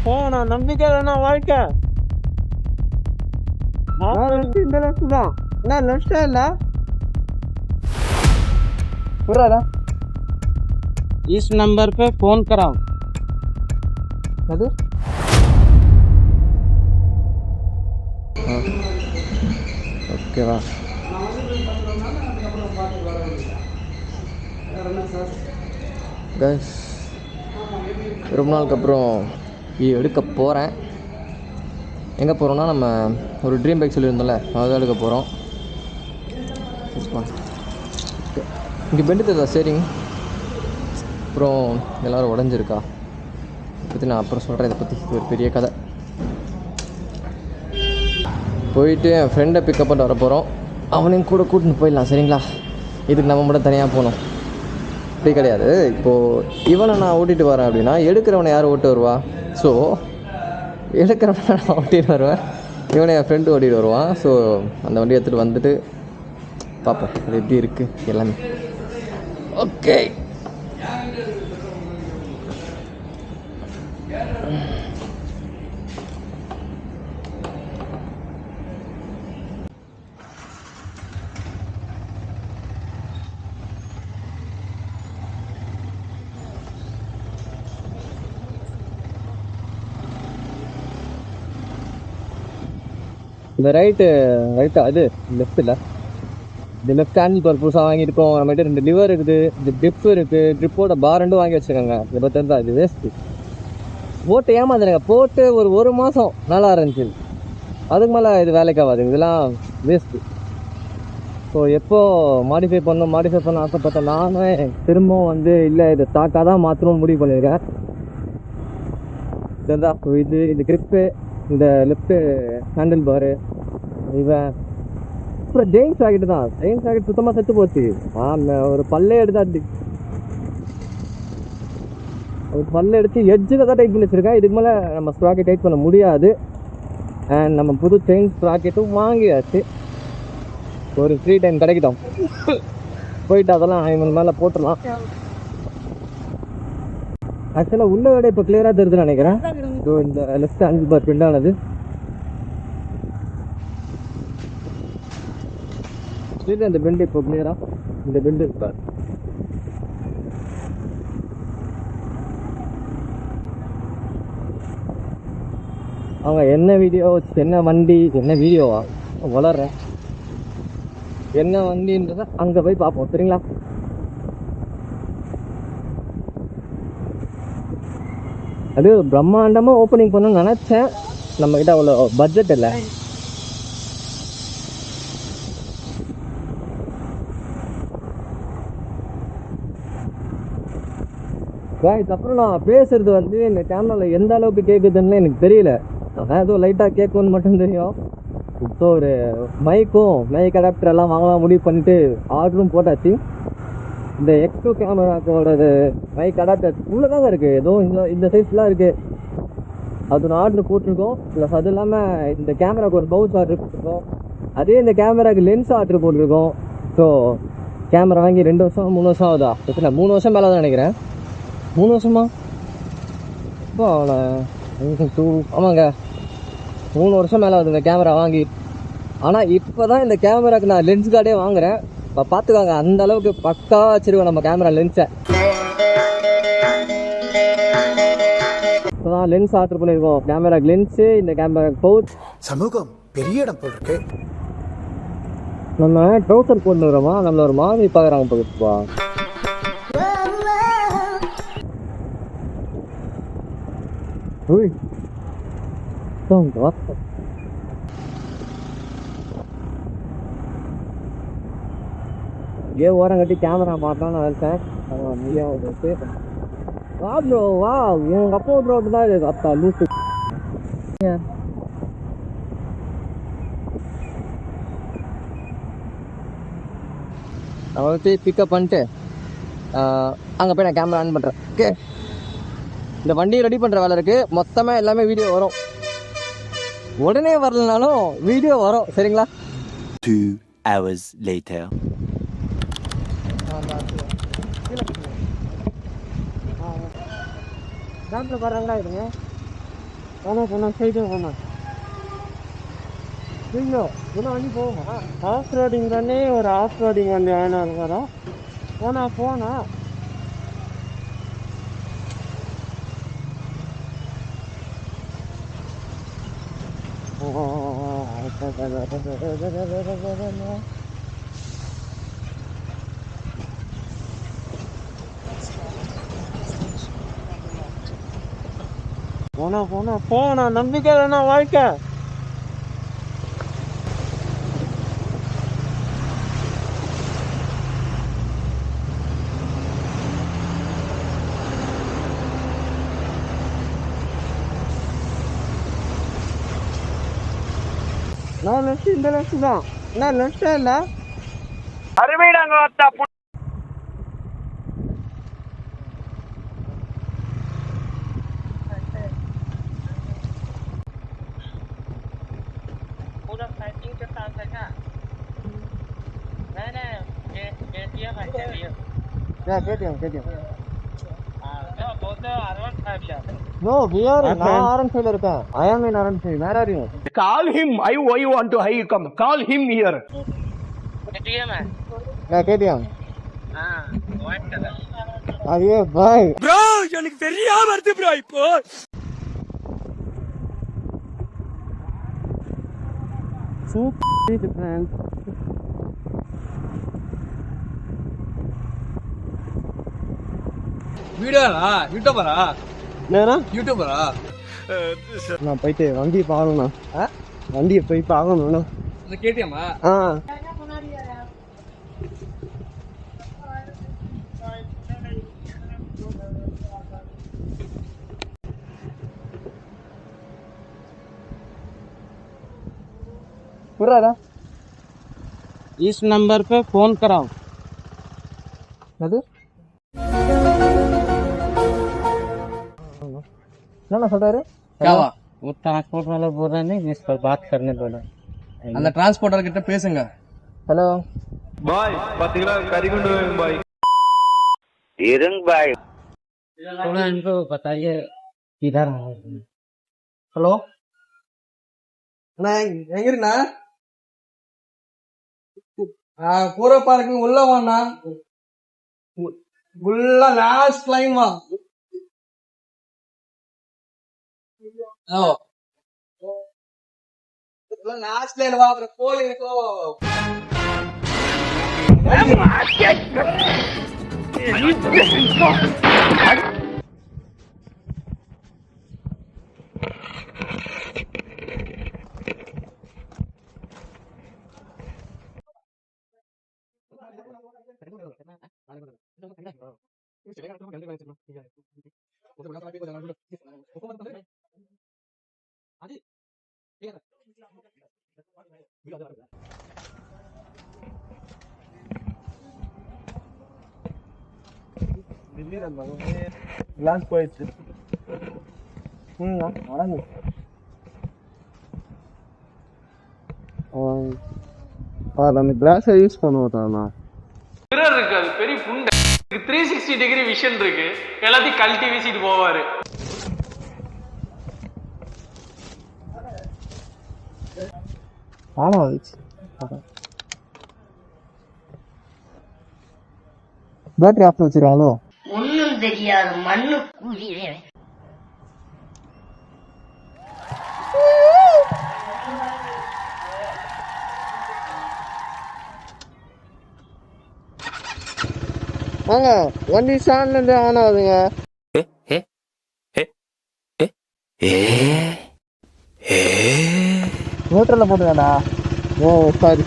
போனா நம்பிக்கை இல்லைன்னா வாழ்க்கை. இந்த லெஃப்ட் தான். நான் லெஃப்ட் இல்லை पूरा ना इस नंबर पे फोन कराओ. அது ஓகேவா? கைஸ், ரொம்ப நாளுக்கு அப்புறம் எடுக்க போகிறேன். எங்கே போகிறோன்னா, நம்ம ஒரு ட்ரீம் பைக் சொல்லியிருந்தோம்ல, அதுதான் எடுக்க போகிறோம். இங்கே பெண்டு தெரியுதா ஸ்டேரிங்? அப்புறம் எல்லோரும் உடஞ்சிருக்கா பற்றி நான் அப்புறம் சொல்கிறேன். இதை பற்றி ஒரு பெரிய கதை. போயிட்டு என் ஃப்ரெண்டை பிக்கப் பண்ணிட்டு வர போகிறோம். அவனையும் கூட கூட்டின்னு போயிடலாம், சரிங்களா? இதுக்கு நம்ம மட்டும் தனியாக போகணும் அப்படி கிடையாது. இப்போது இவனை நான் ஓட்டிகிட்டு வரேன் அப்படின்னா, எடுக்கிறவனை யார் ஓட்டு வருவா? ஸோ எடுக்கிறவனை நான் ஓட்டிகிட்டு வருவேன், இவனை என் ஃப்ரெண்டு ஓட்டிகிட்டு வருவான். ஸோ அந்த வண்டியை எடுத்துகிட்டு வந்துட்டு பார்ப்போம் அது எப்படி இருக்குது எல்லாமே. ஓகே, இந்த ரைட்டு அது லெஃப்ட் இல்லை, இந்த லெஃப்ட் ஹேண்டில் பார் புதுசாக வாங்கியிருக்கோம். நம்மகிட்ட 2 லிவர் இருக்குது, இந்த ட்ரிப் இருக்குது, ட்ரிப்போட பார் 2 வாங்கி வச்சுருக்காங்க. இதை பற்றி தான் இது வேஸ்ட்டு. போட்டு ஏமாந்துருங்க. போட்டு ஒரு மாதம் நல்லா இருந்துச்சு, அதுக்கு மேலே இது வேலைக்கு ஆகாது, இதெல்லாம் வேஸ்ட்டு. ஸோ எப்போ மாடிஃபை பண்ண ஆசைப்பட்டேன். நானே திரும்பவும் இல்லை இதை ஸ்டாக்காக தான் மாற்றணும்னு முடிவு பண்ணியிருக்கேன். இதுதான் இது கிரிப்பு, இந்த லெஃப்ட்டு ஹேண்டில் பாரு, இவன் அப்புறம் ஜெயின் ஜாக்கெட்டு தான். ஜெயின் ஜாக்கெட் சுத்தமாக செத்து போச்சு. ஒரு பல்லே எடுத்து எட்ஜில் தான் டைட் பண்ணி வச்சுருக்கேன். இதுக்கு மேலே நம்ம ஸ்ப்ராக்கெட் டைட் பண்ண முடியாது. அண்ட் நம்ம புது செயின் ஸ்ப்ராக்கெட்டும் வாங்கியாச்சு. ஒரு ஃப்ரீ டைம் கிடைக்கிட்டோம், போயிட்டு அதெல்லாம் இவன் மேலே போட்டுடலாம். ஆக்சுவலாக உள்ள விட இப்போ கிளியராக தெரியுதுன்னு நினைக்கிறேன். ஸோ இந்த லெஃப்ட் ஹேண்டில் பார் பின்னானது அந்த பெண்டு இப்போ கிளியராக இந்த பெண்டு இருப்பார். அவங்க என்ன வீடியோ, என்ன வண்டி, என்ன வீடியோவா வளர்றேன், என்ன வண்டின்றத அங்கே போய் பார்ப்போம், சரிங்களா? அது பிரம்மாண்டமாக ஓப்பனிங் பண்ணணும்னு நினச்சேன். நம்மக்கிட்ட அவ்வளோ பட்ஜெட் இல்லை. இதுக்கப்புறம் நான் பேசுறது இந்த கேமராவில் எந்த அளவுக்கு கேட்குதுன்னு எனக்கு தெரியல. ஏதோ லைட்டாக கேட்கும்னு மட்டும் தெரியும். இப்போ ஒரு மைக் அடாப்டர் எல்லாம் வாங்கலாம் முடிவு பண்ணிட்டு ஆர்டரும் போட்டாச்சு. இந்த X2 கேமராக்கோட மைக் அடாப்டர் உள்ளதாங்க இருக்குது, ஏதோ இந்த சைஸ்லாம் இருக்குது. அது ஒன்று ஆர்டர் போட்டிருக்கோம். ப்ளஸ் அது இல்லாமல் இந்த கேமராவுக்கு ஒரு பவுச் ஆர்டர் போட்டிருக்கோம். அதே இந்த கேமராவுக்கு லென்ஸ் ஆர்டர் போட்டிருக்கோம். ஸோ கேமரா வாங்கி 2 வருஷம் 3 வருஷம் ஆகுதா? இல்லை 3 வருஷம் மேலே தான் நினைக்கிறேன். 3 வருஷமா? இப்போ ஆமாங்க, 3 வருஷம் மேலே ஆகுது இந்த கேமரா வாங்கி. ஆனால் இப்போ தான் இந்த கேமராவுக்கு நான் லென்ஸ் கார்டே வாங்குகிறேன். இப்போ பார்த்துக்காங்க, அந்த அளவுக்கு பக்காவாக வச்சுருக்கோம் நம்ம கேமரா லென்ஸை. இப்போ தான் லென்ஸ் ஆர்டர் பண்ணியிருக்கோம். கேமராக்கு லென்ஸு, இந்த கேமராக்கு பவுச். சமூகம் பெரிய இடம் போல் இருக்கு. நம்ம ட்ரௌசர் போட்டு வரோமா, நம்மள ஒரு மாதிரி பார்க்குறாங்க பக்கத்துப்பா. ஏன் ஓரம் கட்டி கேமரா மாட்டலாம்னு நினைச்சேன். வா ப்ரோ வா, உங்க அப்பா ரோட்டு தான் இது. அப்பா லூசு. நான் போய் பிக்கப் பண்ணிட்டு அங்கே போய் நான் கேமரா ஆன் பண்ணுறேன். ஓகே, இந்த வண்டியை ரெடி பண்ணுற வேலை இருக்குது. மொத்தமாக எல்லாமே வீடியோ வரும். உடனே வரலனாலும் வீடியோ வரும், சரிங்களா? 2 hours later. டாக்டர் பாருங்களா இருங்க. போனா ஸ்ட்ரைட்டாக போனா இல்லையோ இன்னும் வண்டி போகுமா ஆஃப் ரோடிங் தானே ஒரு ஆஃப் ரோடிங் வண்டி வேணா இருக்கிறோம் போனா போனா நம்பிக்கை இல்லைன்னா வாழ்க்கை நான் லெஃப்ட் இந்த லெஃப்ட் தான் நான் லெஃப்டே இல்லை அருமைடாங்க வார்த்தா पूरा फाइटिंग के साथ है क्या नहीं KTM है KTM क्या KTM हां बोलते R15 यार नो we are நான் R15 ல இருக்கேன் I am in R15 where are you Call him. Why you want to hire come? Call him here. KTM है मैं KTM हां व्हाइट कलर अरे भाई Bro, எனக்கு தெரியா வருது bro இப்போ. super different வீடியோடா யூடியூபரா என்னடா யூடியூபரா நான் போயிட்டு வண்டியை பார்க்கணும் வண்டியை போய் பார்க்கணும் இந்த கேட்டியம்மா ஆ पूरा इस नंबर पे फोन कराओ ना சொல்றாரு क्या हुआ वो ट्रांसपोर्ट वाला बोल रहा है जिस पर बात करने बोला அந்த டிரான்ஸ்போர்ட்டர் கிட்ட பேசுங்க हेलो பாய் பாத்தீங்களா கரிகுண்டு பாய் इरंग भाई थोड़ा इनको बताइए किधर है हेलो நான் எங்க இருக்கா கூரை பார்க்கிங் உள்ள வாண்ணா உள்ள லாஸ்ட் லைன் வா லாஸ்ட் லைன் வா அப்புறம் போலீஸோ கிளாஸ் போயிடுச்சு அடங்கு நம்ம கிளாஸை யூஸ் பண்ணுவோம்ண்ணா மிரர் இருக்கு அது பெரிய புண்டை 360 டிகிரி விஷன் இருக்கு எல்லாத்தையும் கழட்டி வீசிட்டு போவாரு ஆமா பேட்டரி ஆஃப் வச்சிருக்காங்களோ ஒன்னும் தெரியாத மண்ணு குழியே வாங்க வண்டி ஸ்டாண்ட்ல இருந்து ஆன் ஆகுதுங்க நியூட்ரல்ல போட்டுக்கடா ஓ சாரி